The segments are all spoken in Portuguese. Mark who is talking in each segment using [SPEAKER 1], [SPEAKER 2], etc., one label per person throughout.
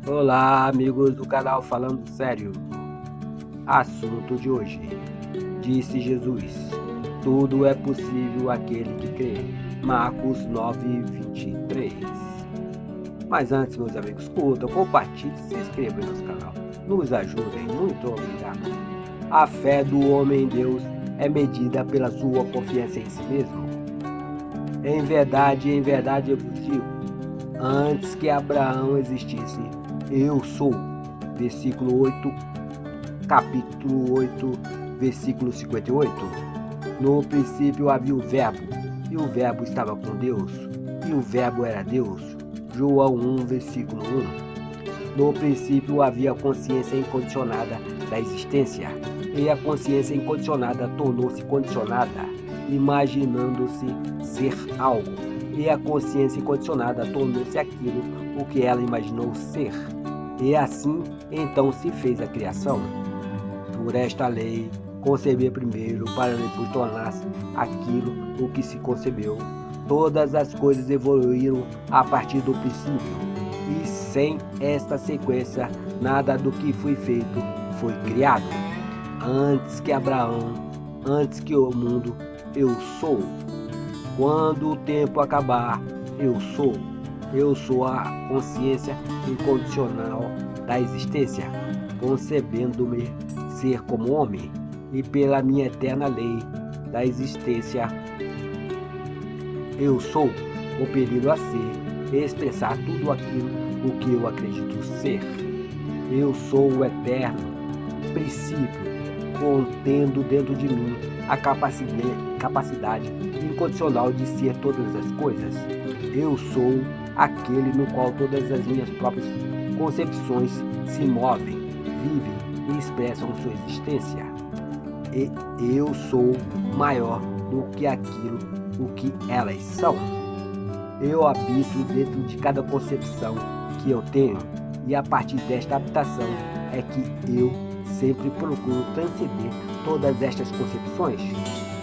[SPEAKER 1] Olá, amigos do canal Falando Sério. Assunto de hoje. Disse Jesus: tudo é possível àquele que crê. Marcos 9:23. Mas antes, meus amigos, curtam, compartilhem, se inscrevam no nosso canal. Nos ajudem, muito obrigado. A fé do homem em Deus é medida pela sua confiança em si mesmo. Em verdade eu vos digo, antes que Abraão existisse, eu sou. Versículo 8, capítulo 8, versículo 58. No princípio havia o Verbo, e o Verbo estava com Deus, e o Verbo era Deus. João 1, versículo 1. No princípio havia a consciência incondicionada da existência, e a consciência incondicionada tornou-se condicionada, imaginando-se ser algo, e a consciência incondicionada tornou-se aquilo o que ela imaginou ser. E assim, então, se fez a criação. Por esta lei, conceber primeiro para depois tornar-se aquilo o que se concebeu. Todas as coisas evoluíram a partir do princípio, e sem esta sequência, nada do que foi feito foi criado. Antes que Abraão, antes que o mundo, eu sou. Quando o tempo acabar, eu sou. Eu sou a consciência incondicional da existência, concebendo-me ser como homem, e pela minha eterna lei da existência, eu sou compelido a ser e expressar tudo aquilo o que eu acredito ser. Eu sou o eterno princípio, contendo dentro de mim a capacidade incondicional de ser todas as coisas. Eu sou aquele no qual todas as minhas próprias concepções se movem, vivem e expressam sua existência. E eu sou maior do que aquilo o que elas são. Eu habito dentro de cada concepção que eu tenho, e a partir desta habitação é que eu sempre procuro transcender todas estas concepções.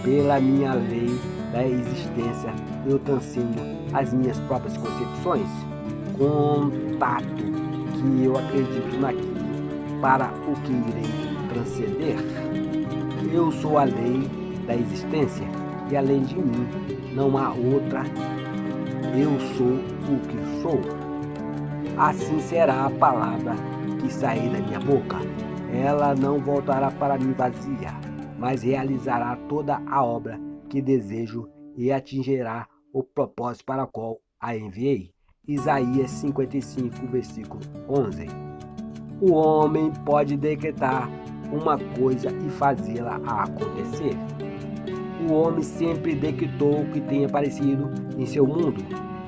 [SPEAKER 1] Pela minha lei da existência, eu transcendo as minhas próprias concepções. Contato que eu acredito naquilo para o que irei transcender. Eu sou a lei da existência, e além de mim não há outra. Eu sou o que sou. Assim será a palavra que sair da minha boca. Ela não voltará para mim vazia, mas realizará toda a obra que desejo e atingirá o propósito para o qual a enviei. Isaías 55, versículo 11. O homem pode decretar uma coisa e fazê-la acontecer. O homem sempre decretou o que tem aparecido em seu mundo,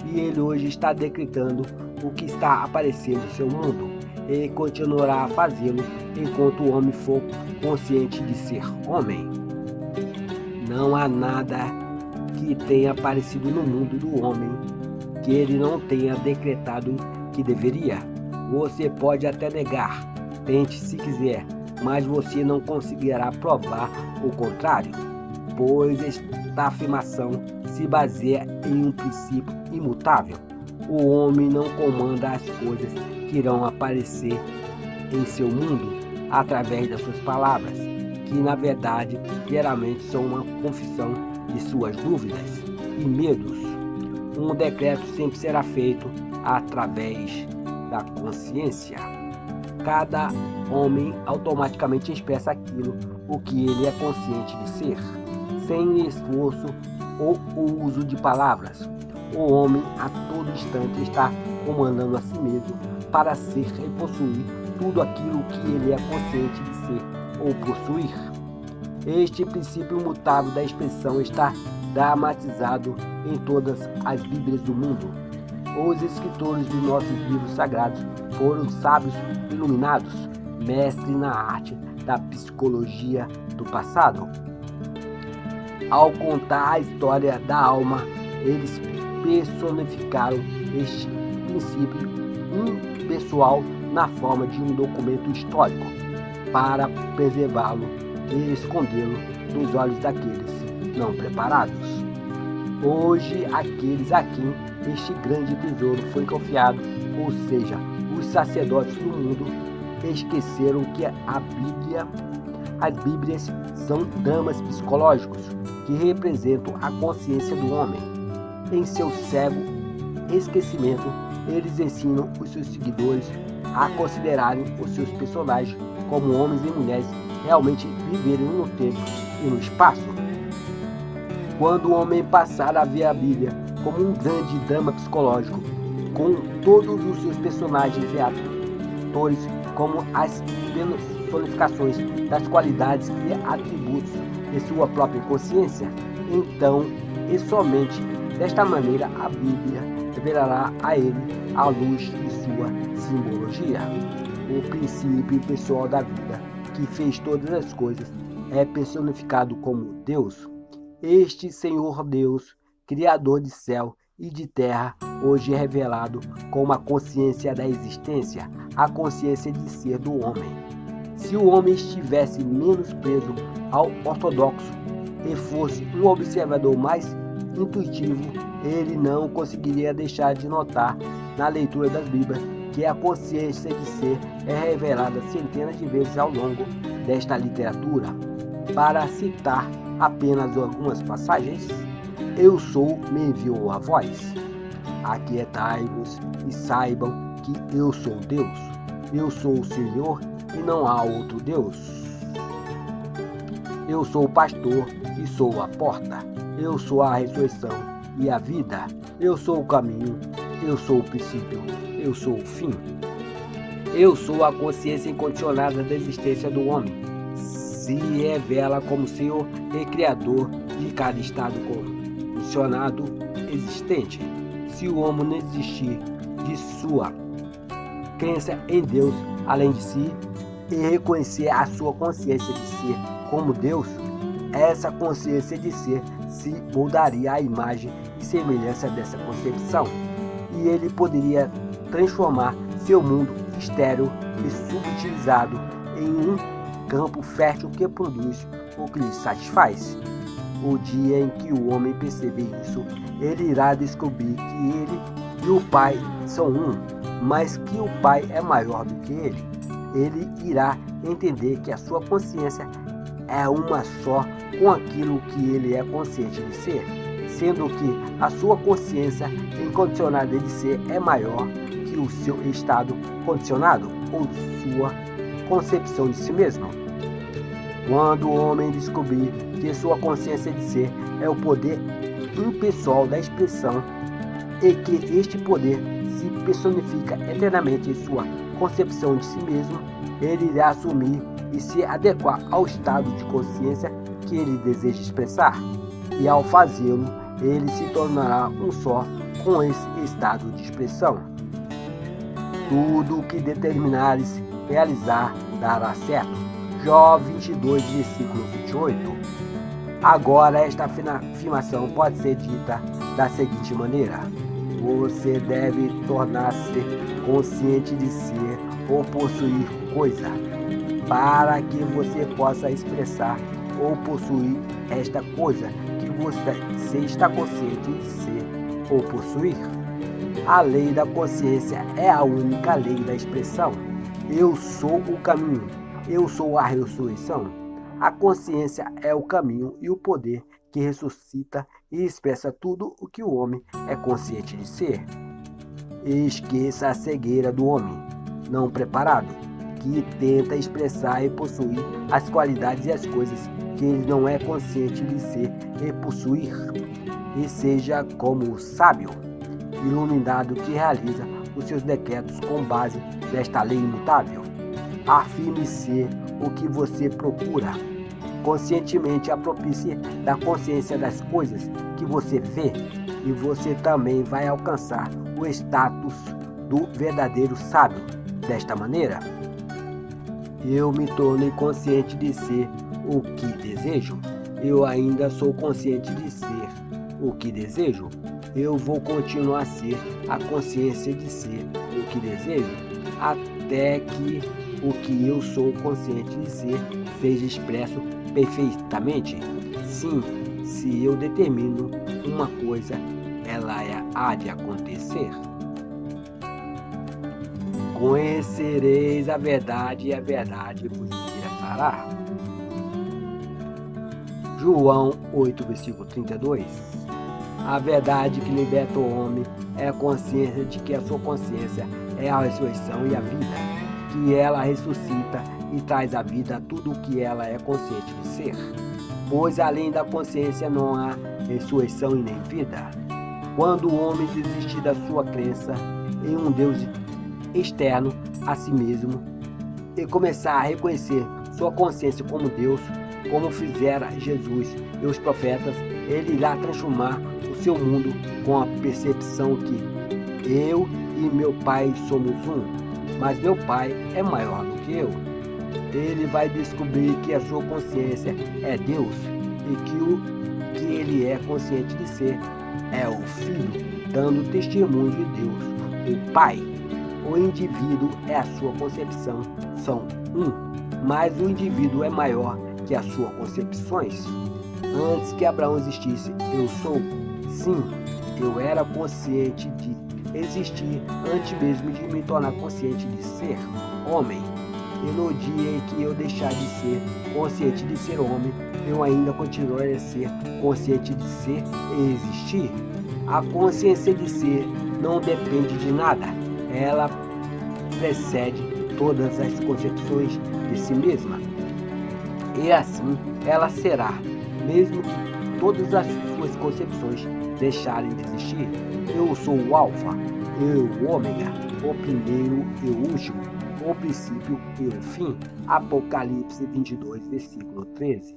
[SPEAKER 1] e ele hoje está decretando o que está aparecendo em seu mundo, e continuará a fazê-lo enquanto o homem for consciente de ser homem. Não há nada que tenha aparecido no mundo do homem que ele não tenha decretado que deveria. Você pode até negar, tente se quiser, mas você não conseguirá provar o contrário, pois esta afirmação se baseia em um princípio imutável. O homem não comanda as coisas que irão aparecer em seu mundo através das suas palavras, que na verdade geralmente são uma confissão de suas dúvidas e medos. Um decreto sempre será feito através da consciência. Cada homem automaticamente expressa aquilo o que ele é consciente de ser, sem esforço ou o uso de palavras. O homem a todo instante está comandando a si mesmo para ser e possuir tudo aquilo que ele é consciente de ser ou possuir. Este princípio imutável da expressão está dramatizado em todas as Bíblias do mundo. Os escritores dos nossos livros sagrados foram sábios iluminados, mestres na arte da psicologia do passado. Ao contar a história da alma, eles personificaram este princípio impessoal na forma de um documento histórico, para preservá-lo e escondê-lo dos olhos daqueles não preparados. Hoje, aqueles a quem este grande tesouro foi confiado, ou seja, os sacerdotes do mundo esqueceram que as Bíblias são dramas psicológicos que representam a consciência do homem. Em seu cego esquecimento, eles ensinam os seus seguidores a considerarem os seus personagens como homens e mulheres realmente viverem no tempo e no espaço. Quando o homem passar a ver a Bíblia como um grande drama psicológico, com todos os seus personagens e atores como as personificações das qualidades e atributos de sua própria consciência, então, e somente desta maneira, a Bíblia revelará a ele a luz de sua simbologia. O princípio pessoal da vida, que fez todas as coisas, é personificado como Deus. Este Senhor Deus, Criador de céu e de terra, hoje é revelado como a consciência da existência, a consciência de ser do homem. Se o homem estivesse menos preso ao ortodoxo e fosse um observador mais intuitivo, ele não conseguiria deixar de notar na leitura das Bíblias que a consciência de ser é revelada centenas de vezes ao longo desta literatura. Para citar apenas algumas passagens: eu sou, me enviou a voz. Aquietai-vos e saibam que eu sou Deus. Eu sou o Senhor e não há outro Deus. Eu sou o pastor e sou a porta. Eu sou a ressurreição e a vida. Eu sou o caminho. Eu sou o princípio. Eu sou o fim. Eu sou a consciência incondicionada da existência do homem. Se revela como Senhor e Criador de cada estado condicionado existente. Se o homem não existir de sua crença em Deus além de si e reconhecer a sua consciência de ser como Deus, essa consciência de ser se moldaria à imagem e semelhança dessa concepção, e ele poderia transformar seu mundo estéril e subutilizado em um campo fértil que produz o que lhe satisfaz. O dia em que o homem perceber isso, ele irá descobrir que ele e o Pai são um, mas que o Pai é maior do que ele. Ele irá entender que a sua consciência é uma só com aquilo que ele é consciente de ser, sendo que a sua consciência incondicionada de ser é maior que o seu estado condicionado ou sua concepção de si mesmo. Quando o homem descobrir que sua consciência de ser é o poder impessoal da expressão e que este poder se personifica eternamente em sua concepção de si mesmo, ele irá assumir e se adequar ao estado de consciência que ele deseja expressar, e ao fazê-lo, ele se tornará um só com esse estado de expressão. Tudo o que determinares realizar dará certo. Jó 22, versículo 28. Agora, esta afirmação pode ser dita da seguinte maneira: você deve tornar-se consciente de ser ou possuir coisa, para que você possa expressar ou possuir esta coisa que você está consciente de ser ou possuir. A lei da consciência é a única lei da expressão. Eu sou o caminho, eu sou a ressurreição. A consciência é o caminho e o poder que ressuscita e expressa tudo o que o homem é consciente de ser. Esqueça a cegueira do homem não preparado, que tenta expressar e possuir as qualidades e as coisas que ele não é consciente de ser e possuir. E seja como o sábio, iluminado que realiza os seus decretos com base nesta lei imutável. Afirme ser o que você procura. Conscientemente aproprie-se da consciência das coisas que você vê, e você também vai alcançar o status do verdadeiro sábio. Desta maneira, eu me tornei consciente de ser o que desejo. Eu ainda sou consciente de ser o que desejo. Eu vou continuar a ser a consciência de ser o que desejo, até que o que eu sou consciente de ser seja expresso perfeitamente. Sim, se eu determino uma coisa, ela há de acontecer. conhecereis a verdade e a verdade vos libertará. João 8, versículo 32. A verdade que liberta o homem é a consciência de que a sua consciência é a ressurreição e a vida, que ela ressuscita e traz à vida tudo o que ela é consciente de ser. Pois além da consciência não há ressurreição e nem vida. Quando o homem desistir da sua crença em um Deus externo a si mesmo e começar a reconhecer sua consciência como Deus, como fizera Jesus e os profetas, ele irá transformar o seu mundo com a percepção que eu e meu Pai somos um, mas meu Pai é maior do que eu. Ele vai descobrir que a sua consciência é Deus e que o que ele é consciente de ser é o Filho, dando testemunho de Deus, o Pai. O indivíduo e a sua concepção são um, mas o indivíduo é maior que as suas concepções. Antes que Abraão existisse, eu sou. Sim, eu era consciente de existir antes mesmo de me tornar consciente de ser homem. E no dia em que eu deixar de ser consciente de ser homem, eu ainda continuarei a ser consciente de ser e existir. A consciência de ser não depende de nada. Ela precede todas as concepções de si mesma. E assim ela será, mesmo que todas as suas concepções deixarem de existir. Eu sou o Alfa, eu o Ômega, o primeiro e o último, o princípio e o fim. Apocalipse 22, versículo 13.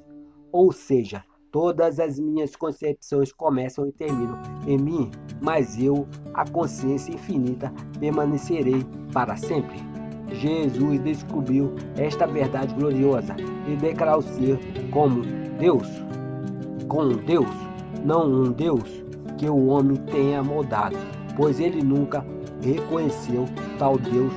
[SPEAKER 1] Ou seja, todas as minhas concepções começam e terminam em mim, mas eu, a consciência infinita, permanecerei para sempre. Jesus descobriu esta verdade gloriosa e declarou ser como Deus, com Deus, não um Deus que o homem tenha moldado, pois ele nunca reconheceu tal Deus.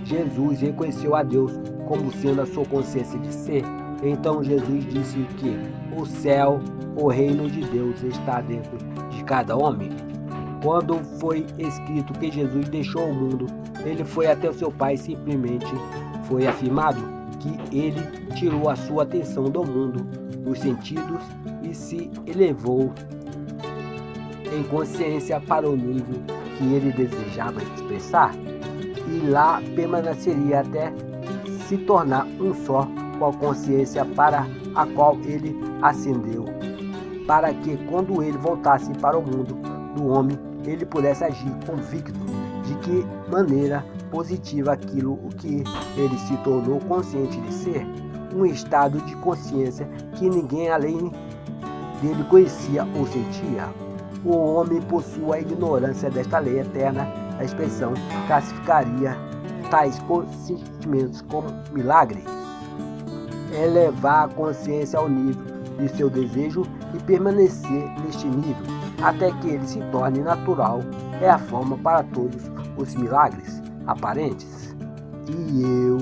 [SPEAKER 1] Jesus reconheceu a Deus como sendo a sua consciência de ser. Então Jesus disse que o céu, o reino de Deus, está dentro de cada homem. Quando foi escrito que Jesus deixou o mundo, ele foi até o seu Pai, simplesmente foi afirmado que ele tirou a sua atenção do mundo, dos sentidos, e se elevou em consciência para o nível que ele desejava expressar, e lá permaneceria até se tornar um só com a consciência para a qual ele ascendeu, para que quando ele voltasse para o mundo do homem, ele pudesse agir convicto de que maneira positiva aquilo o que ele se tornou consciente de ser, um estado de consciência que ninguém além dele conhecia ou sentia. O homem, por sua ignorância desta lei eterna da expressão, classificaria tais sentimentos como milagre. Elevar a consciência ao nível de seu desejo e permanecer neste nível até que ele se torne natural é a forma para todos os milagres aparentes. E eu,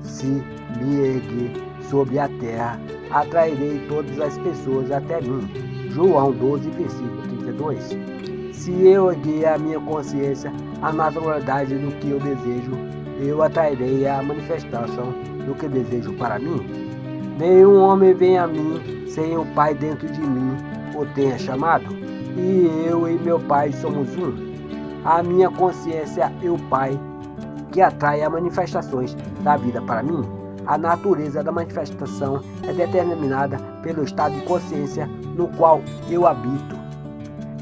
[SPEAKER 1] se me erguer sobre a terra, atrairei todas as pessoas até mim. João 12, versículo 32. Se eu erguer a minha consciência à naturalidade do que eu desejo, eu atrairei a manifestação do que desejo para mim. Nenhum homem vem a mim sem o Pai dentro de mim o tenha chamado, e eu e meu Pai somos um. A minha consciência e o Pai que atrai as manifestações da vida para mim. A natureza da manifestação é determinada pelo estado de consciência no qual eu habito.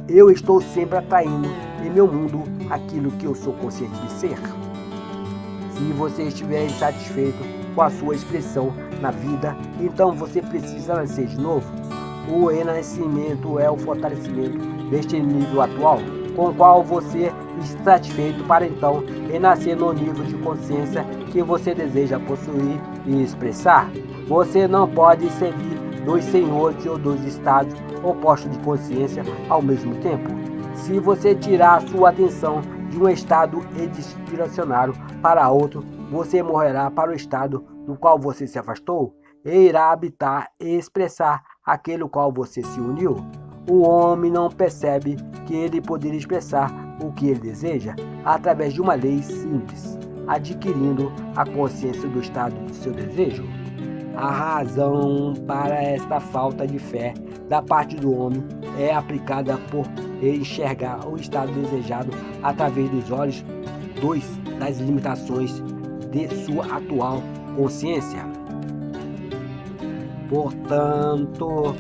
[SPEAKER 1] Eu estou sempre atraindo em meu mundo aquilo que eu sou consciente de ser. Se você estiver insatisfeito com a sua expressão na vida, então você precisa nascer de novo. O renascimento é o fortalecimento deste nível atual, com o qual você está satisfeito para então renascer no nível de consciência que você deseja possuir e expressar. Você não pode servir dois senhores ou dois estados opostos de consciência ao mesmo tempo. Se você tirar a sua atenção de um estado direcionário para outro, você morrerá para o estado do qual você se afastou e irá habitar e expressar aquele qual você se uniu. O homem não percebe que ele poderia expressar o que ele deseja através de uma lei simples, adquirindo a consciência do estado do seu desejo. A razão para esta falta de fé da parte do homem é aplicada por enxergar o estado desejado através dos olhos das limitações de sua atual consciência. Portanto,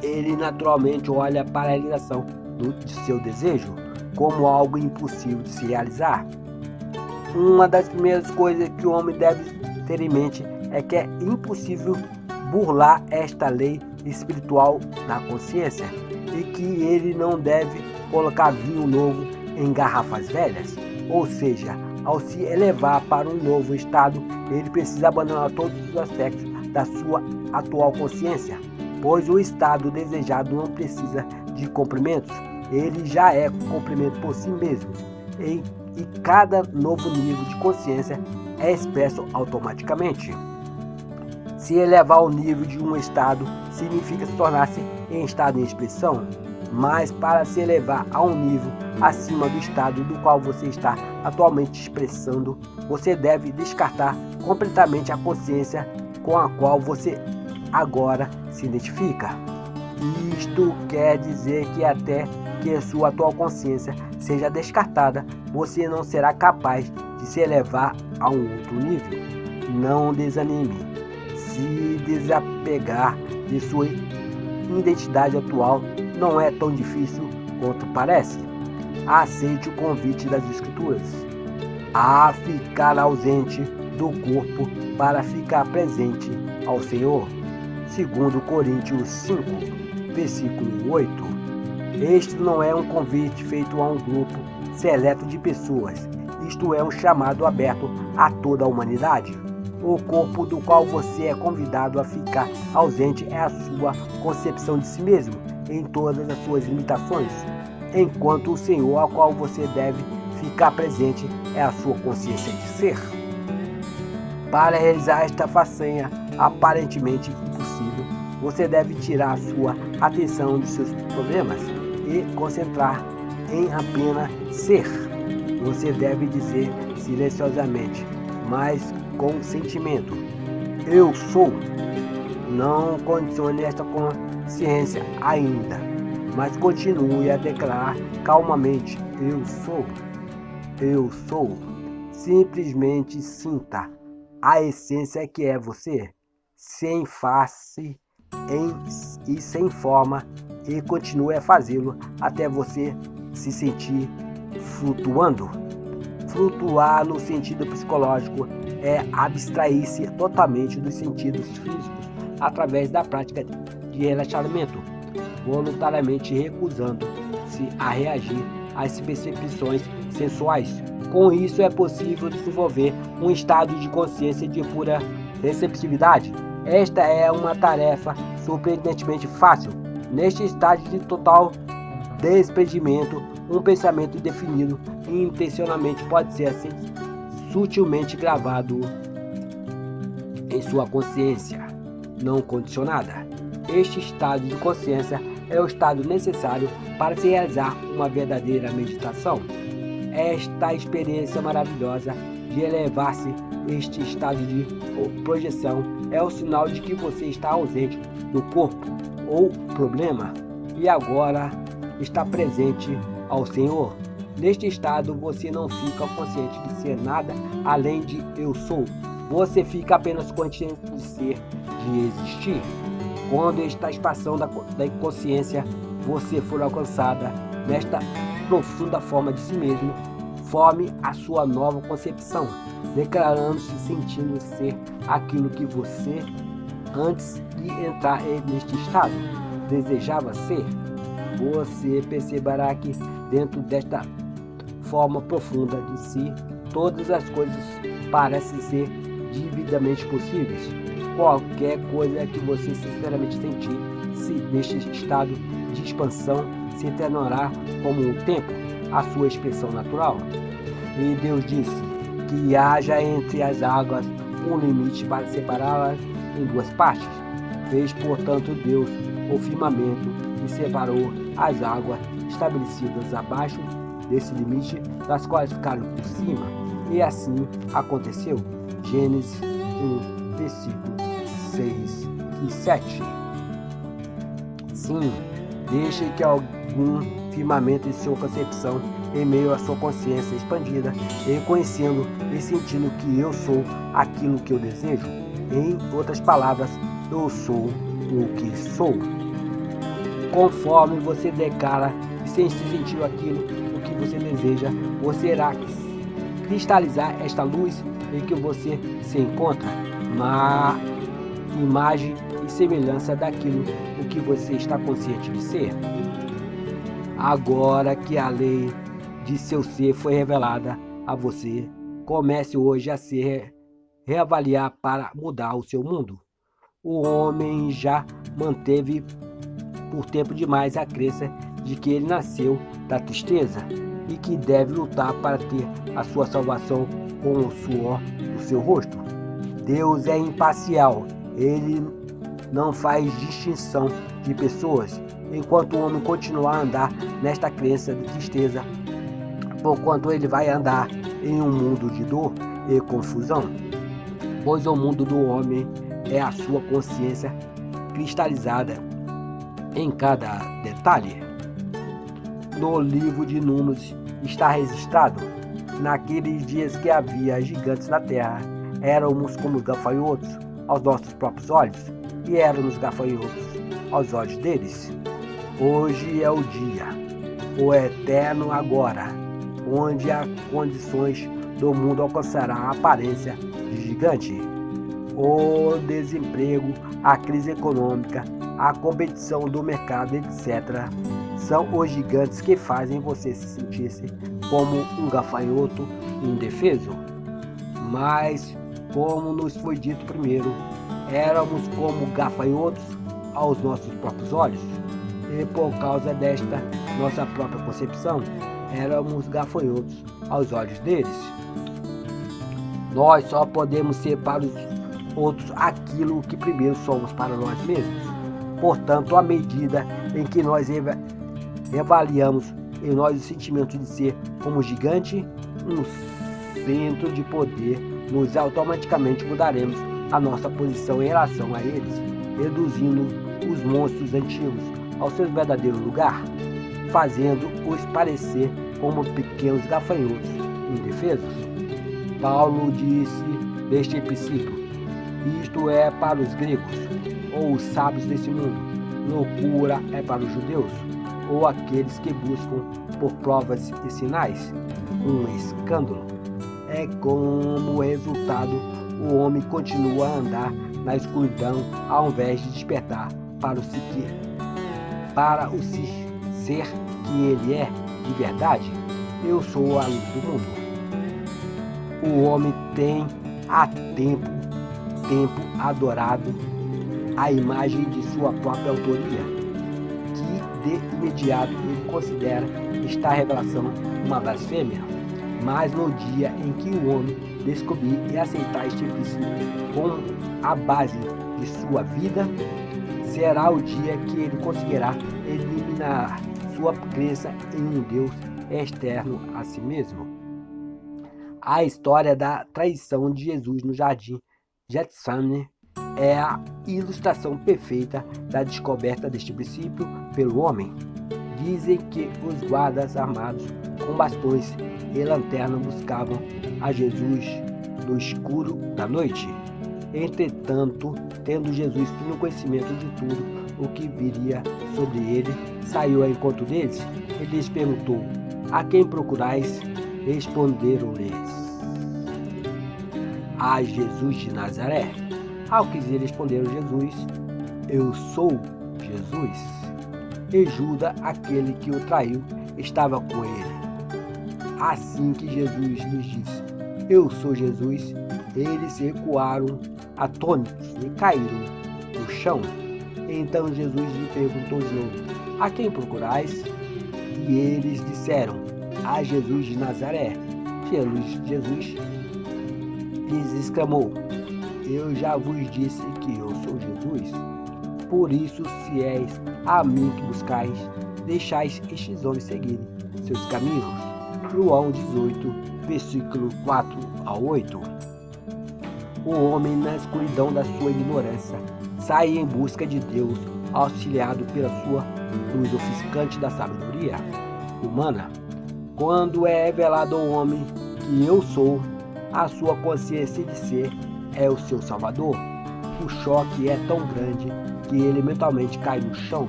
[SPEAKER 1] ele naturalmente olha para a realização de seu desejo como algo impossível de se realizar. Uma das primeiras coisas que o homem deve ter em mente é que é impossível burlar esta lei espiritual da consciência e que ele não deve colocar vinho novo em garrafas velhas. Ou seja, ao se elevar para um novo estado, ele precisa abandonar todos os aspectos da sua atual consciência, pois o estado desejado não precisa de cumprimentos, ele já é cumprimento por si mesmo, e cada novo nível de consciência é expresso automaticamente. Se elevar o nível de um estado significa se tornar-se em estado em expressão, mas para se elevar a um nível acima do estado do qual você está atualmente expressando, você deve descartar completamente a consciência com a qual você agora se identifica. Isto quer dizer que até que a sua atual consciência seja descartada, você não será capaz de se elevar a um outro nível. Não desanime. Se desapegar de sua identidade atual não é tão difícil quanto parece. Aceite o convite das Escrituras a ficar ausente do corpo para ficar presente ao Senhor. 2 Coríntios 5, versículo 8. Este não é um convite feito a um grupo seleto de pessoas, isto é um chamado aberto a toda a humanidade. O corpo do qual você é convidado a ficar ausente é a sua concepção de si mesmo, em todas as suas limitações, enquanto o Senhor ao qual você deve ficar presente é a sua consciência de ser. Para realizar esta façanha aparentemente impossível, você deve tirar a sua atenção dos seus problemas e concentrar em apenas ser. Você deve dizer silenciosamente, mas com sentimento: eu sou. Não condicione esta consciência ainda, mas continue a declarar calmamente: eu sou. Eu sou. Simplesmente sinta a essência que é você, sem face e sem forma, e continue a fazê-lo até você se sentir flutuando. Flutuar no sentido psicológico é abstrair-se totalmente dos sentidos físicos através da prática de relaxamento, voluntariamente recusando-se a reagir às percepções sensuais. Com isso é possível desenvolver um estado de consciência de pura receptividade. Esta é uma tarefa surpreendentemente fácil. Neste estágio de total desprendimento, um pensamento definido intencionalmente pode ser assim sutilmente gravado em sua consciência não condicionada. Este estado de consciência é o estado necessário para se realizar uma verdadeira meditação. Esta experiência maravilhosa de elevar-se, este estado de projeção, é o sinal de que você está ausente do corpo ou problema e agora está presente ao Senhor. Neste estado, você não fica consciente de ser nada além de eu sou. Você fica apenas consciente de ser, de existir. Quando esta expansão da consciência você for alcançada nesta profunda forma de si mesmo, forme a sua nova concepção, declarando-se sentindo ser aquilo que você, antes de entrar neste estado, desejava ser. Você perceberá que dentro desta forma profunda de si, todas as coisas parecem ser divinamente possíveis. Qualquer coisa que você sinceramente sentir, se neste estado de expansão se tornará como um tempo, a sua expressão natural. E Deus disse que haja entre as águas um limite para separá-las em duas partes. Fez, portanto, Deus o firmamento e separou as águas estabelecidas abaixo desse limite, das quais ficaram por cima. E assim aconteceu. Gênesis 1, versículos 6 e 7. Sim, deixe que algum firmamento em sua concepção, em meio à sua consciência expandida, reconhecendo e sentindo que eu sou aquilo que eu desejo. Em outras palavras, eu sou o que sou. Conforme você declara e sem se sentir aquilo o que você deseja, você irá cristalizar esta luz em que você se encontra, uma imagem e semelhança daquilo o que você está consciente de ser. Agora que a lei de seu ser foi revelada a você, comece hoje a se reavaliar para mudar o seu mundo. O homem já manteve por tempo demais a crença de que ele nasceu da tristeza e que deve lutar para ter a sua salvação com o suor do seu rosto. Deus é imparcial, ele não faz distinção de pessoas, enquanto o homem continuar a andar nesta crença de tristeza, porquanto ele vai andar em um mundo de dor e confusão, pois o mundo do homem é a sua consciência cristalizada em cada detalhe. No livro de Números está registrado: naqueles dias que havia gigantes na terra, éramos como gafanhotos aos nossos próprios olhos, e éramos gafanhotos aos olhos deles. Hoje é o dia, o eterno agora, onde as condições do mundo alcançará a aparência de gigante. O desemprego, a crise econômica, a competição do mercado, etc., são os gigantes que fazem você se sentir-se como um gafanhoto indefeso. Mas, como nos foi dito primeiro, éramos como gafanhotos aos nossos próprios olhos, e por causa desta nossa própria concepção, éramos gafanhotos aos olhos deles. Nós só podemos ser para os outros aquilo que primeiro somos para nós mesmos. Portanto, à medida em que nós avaliamos em nós o sentimento de ser como gigante, um centro de poder, nós automaticamente mudaremos a nossa posição em relação a eles, reduzindo os monstros antigos ao seu verdadeiro lugar, fazendo-os parecer como pequenos gafanhotos indefesos. Paulo disse deste princípio: isto é para os gregos, ou os sábios desse mundo, loucura é para os judeus, ou aqueles que buscam por provas e sinais, um escândalo. É como resultado, o homem continua a andar na escuridão ao invés de despertar para o ser que ele é de verdade. Eu sou a luz do mundo. O homem tem há tempo adorado a imagem de sua própria autoria, que de imediato ele considera esta revelação uma blasfêmia. Mas no dia em que o homem descobrir e aceitar este princípio como a base de sua vida, será o dia que ele conseguirá eliminar sua crença em um Deus externo a si mesmo. A história da traição de Jesus no jardim Getsemane é a ilustração perfeita da descoberta deste princípio pelo homem. Dizem que os guardas armados com bastões e lanterna buscavam a Jesus no escuro da noite. Entretanto, tendo Jesus pleno conhecimento de tudo o que viria sobre ele, saiu ao encontro deles e lhes perguntou: a quem procurais? Responderam-lhes: a Jesus de Nazaré. Ao que lhe responderam Jesus: eu sou Jesus. E Judas, aquele que o traiu, estava com ele. Assim que Jesus lhes disse: eu sou Jesus, eles recuaram atônitos e caíram no chão. Então Jesus lhe perguntou de novo: a quem procurais? E eles disseram: a Jesus de Nazaré. Jesus lhes exclamou: eu já vos disse que eu sou Jesus. Por isso, se és a mim que buscais, deixais estes homens seguirem seus caminhos. João 18, versículo 4 a 8. O homem, na escuridão da sua ignorância, sai em busca de Deus, auxiliado pela sua luz ofuscante da sabedoria humana. Quando é revelado ao homem que eu sou, a sua consciência de ser é o seu salvador. O choque é tão grande que ele mentalmente cai no chão,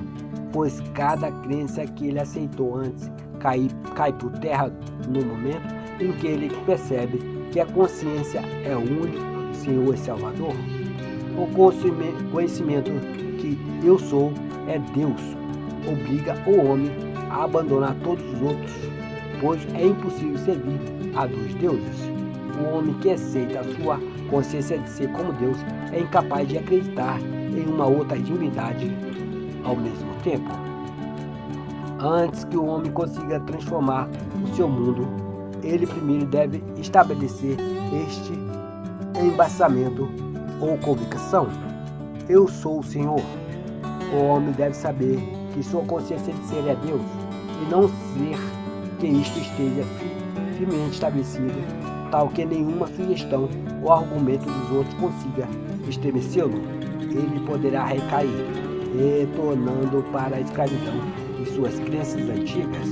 [SPEAKER 1] pois cada crença que ele aceitou antes cai por terra no momento em que ele percebe que a consciência é o único Senhor e Salvador. O conhecimento que eu sou é Deus obriga o homem a abandonar todos os outros, pois é impossível servir a dois deuses. O homem que aceita a sua consciência de ser como Deus é incapaz de acreditar em uma outra divindade ao mesmo tempo. Antes que o homem consiga transformar o seu mundo, ele primeiro deve estabelecer este embasamento ou convicção. Eu sou o Senhor. O homem deve saber que sua consciência de ser é Deus, e não ser que isto esteja firmemente estabelecido, tal que nenhuma sugestão ou argumento dos outros consiga estremecê-lo. Ele poderá recair, retornando para a escravidão de suas crenças antigas.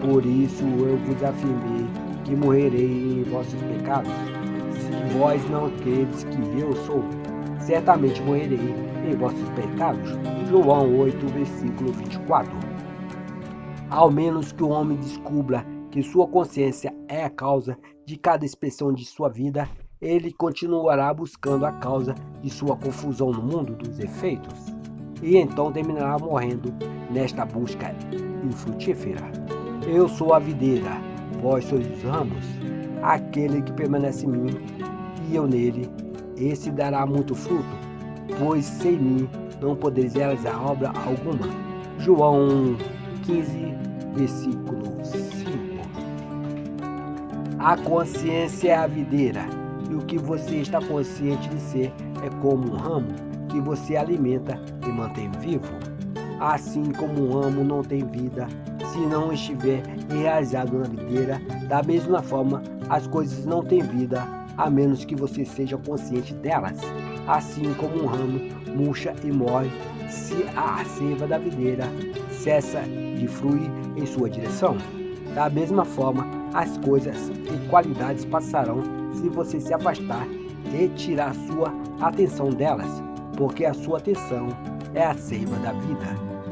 [SPEAKER 1] Por isso eu vos afirmei que morrerei em vossos pecados. Se vós não credes que eu sou, certamente morrerei em vossos pecados. João 8, versículo 24. Ao menos que o homem descubra que sua consciência é a causa de cada expressão de sua vida, ele continuará buscando a causa de sua confusão no mundo dos efeitos, e então terminará morrendo nesta busca infrutífera. Eu sou a videira, vós sois os ramos. Aquele que permanece em mim e eu nele, esse dará muito fruto, pois sem mim não podeis realizar obra alguma. João 15, versículo 5. A consciência é a videira, e o que você está consciente de ser é como um ramo que você alimenta e mantém vivo. Assim como um ramo não tem vida se não estiver enraizado na videira, da mesma forma as coisas não têm vida a menos que você seja consciente delas. Assim como um ramo murcha e morre se a seiva da videira cessa de fluir em sua direção. Da mesma forma, as coisas e qualidades passarão se você se afastar e tirar sua atenção delas, porque a sua atenção é a seiva da vida,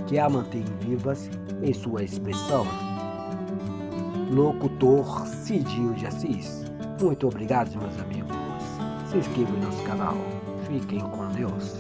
[SPEAKER 1] que a mantém vivas em sua expressão. Locutor Cidinho de Assis. Muito obrigado, meus amigos. Se inscrevam no nosso canal. Fiquem com Deus.